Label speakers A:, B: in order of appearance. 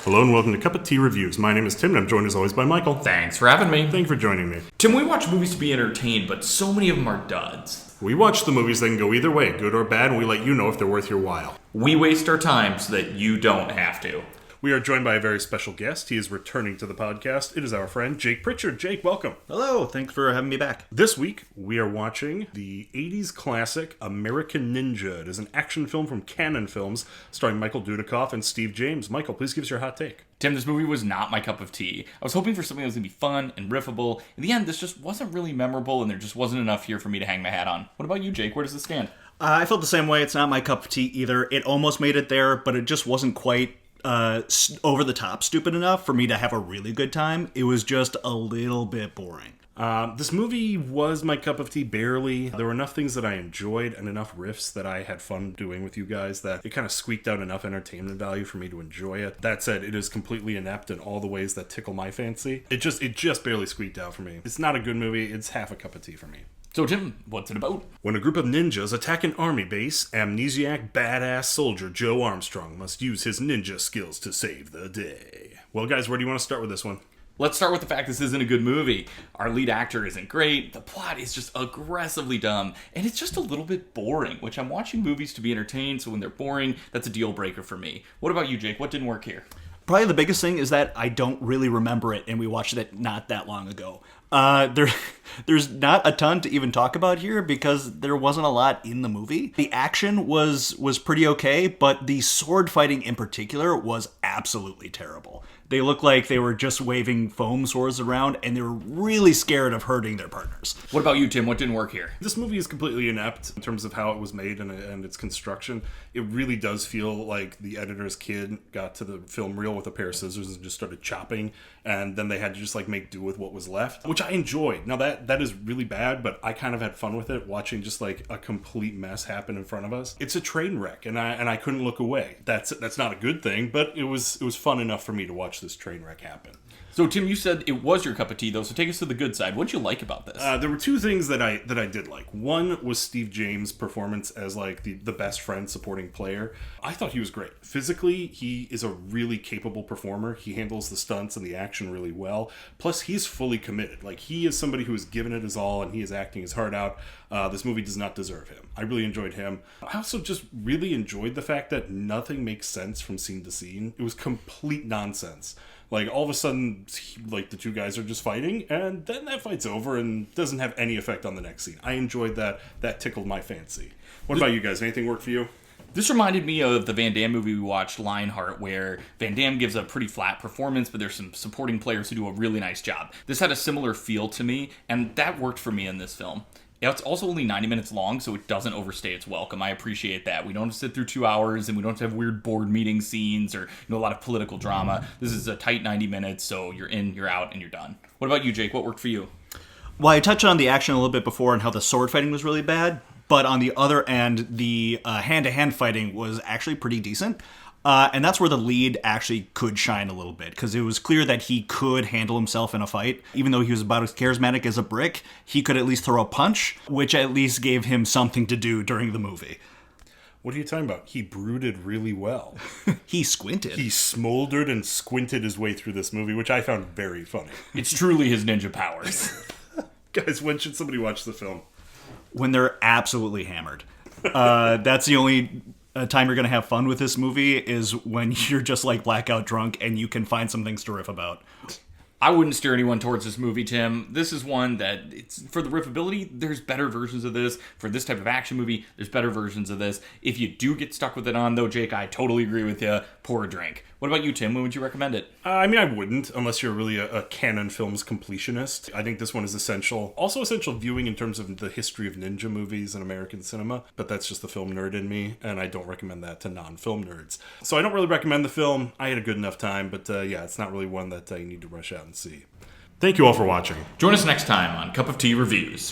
A: Hello and welcome to Cup of Tea Reviews. My name is Tim and I'm joined as always by Michael.
B: Thanks for having me.
A: Thank you for joining me.
B: Tim, we watch movies to be entertained, but so many of them are duds.
A: We watch the movies that can go either way, good or bad, and we let you know if they're worth your while.
B: We waste our time so that you don't have to.
A: We are joined by a very special guest. He is returning to the podcast. It is our friend Jake Pritchard. Jake, welcome.
C: Hello, thanks for having me back.
A: This week, we are watching the 80s classic American Ninja. It is an action film from Canon Films, starring Michael Dudikoff and Steve James. Michael, please give us your hot take.
B: Tim, this movie was not my cup of tea. I was hoping for something that was going to be fun and riffable. In the end, this just wasn't really memorable, and there just wasn't enough here for me to hang my hat on. What about you, Jake? Where does this stand?
C: I felt the same way. It's not my cup of tea either. It almost made it there, but it just wasn't quite over the top stupid enough for me to have a really good time. It was just a little bit boring.
A: This movie was my cup of tea, barely. There were enough things that I enjoyed and enough riffs that I had fun doing with you guys that it kind of squeaked out enough entertainment value for me to enjoy it. That said, it is completely inept in all the ways that tickle my fancy. It just barely squeaked out for me. It's not a good movie. It's half a cup of tea for me.
B: So, Tim, what's it about?
A: When a group of ninjas attack an army base, amnesiac badass soldier Joe Armstrong must use his ninja skills to save the day. Well, guys, where do you want to start with this one?
B: Let's start with the fact this isn't a good movie. Our lead actor isn't great, the plot is just aggressively dumb, and it's just a little bit boring, which I'm watching movies to be entertained, so when they're boring, that's a deal breaker for me. What about you, Jake? What didn't work here?
C: Probably the biggest thing is that I don't really remember it, and we watched it not that long ago. There's not a ton to even talk about here because there wasn't a lot in the movie. The action was pretty okay, but the sword fighting in particular was absolutely terrible. They looked like they were just waving foam swords around, and they were really scared of hurting their partners.
B: What about you, Tim? What didn't work here?
A: This movie is completely inept in terms of how it was made and its construction. It really does feel like the editor's kid got to the film reel with a pair of scissors and just started chopping, and then they had to just make do with what was left, which I enjoyed. Now that is really bad, but I kind of had fun with it, watching just a complete mess happen in front of us. It's a train wreck, and I couldn't look away. That's not a good thing, but it was fun enough for me to watch this train wreck happen.
B: So, Tim, you said it was your cup of tea, though, so take us to the good side. What did you like about this?
A: There were two things that I did like. One was Steve James' performance as the best friend supporting player. I thought he was great. Physically, he is a really capable performer. He handles the stunts and the action really well. Plus, he's fully committed. He is somebody who has given it his all, and he is acting his heart out. This movie does not deserve him. I really enjoyed him. I also just really enjoyed the fact that nothing makes sense from scene to scene. It was complete nonsense. All of a sudden, the two guys are just fighting, and then that fight's over and doesn't have any effect on the next scene. I enjoyed that. That tickled my fancy. What about you guys? Anything work for you?
B: This reminded me of the Van Damme movie we watched, Lionheart, where Van Damme gives a pretty flat performance, but there's some supporting players who do a really nice job. This had a similar feel to me, and that worked for me in this film. Yeah, it's also only 90 minutes long, so it doesn't overstay its welcome. I appreciate that. We don't have to sit through 2 hours, and we don't have to have weird board meeting scenes or a lot of political drama. This is a tight 90 minutes, so you're in, you're out, and you're done. What about you, Jake? What worked for you?
C: Well, I touched on the action a little bit before and how the sword fighting was really bad, but on the other end, the hand-to-hand fighting was actually pretty decent. And that's where the lead actually could shine a little bit, because it was clear that he could handle himself in a fight. Even though he was about as charismatic as a brick, he could at least throw a punch, which at least gave him something to do during the movie.
A: What are you talking about? He brooded really well.
C: He squinted.
A: He smoldered and squinted his way through this movie, which I found very funny.
B: It's truly his ninja powers.
A: Guys, when should somebody watch the film?
C: When they're absolutely hammered. That's the only time you're going to have fun with this movie, is when you're just blackout drunk and you can find some things to riff about.
B: I wouldn't steer anyone towards this movie, Tim. This is one that, it's for the riffability, there's better versions of this. For this type of action movie, there's better versions of this. If you do get stuck with it on, though, Jake, I totally agree with you. Pour a drink. What about you, Tim? When would you recommend it?
A: I wouldn't, unless you're really a Canon Films completionist. I think this one is essential. Also essential viewing in terms of the history of ninja movies in American cinema, but that's just the film nerd in me, and I don't recommend that to non-film nerds. So I don't really recommend the film. I had a good enough time, but it's not really one that you need to rush out and see. Thank you all for watching.
B: Join us next time on Cup of Tea Reviews.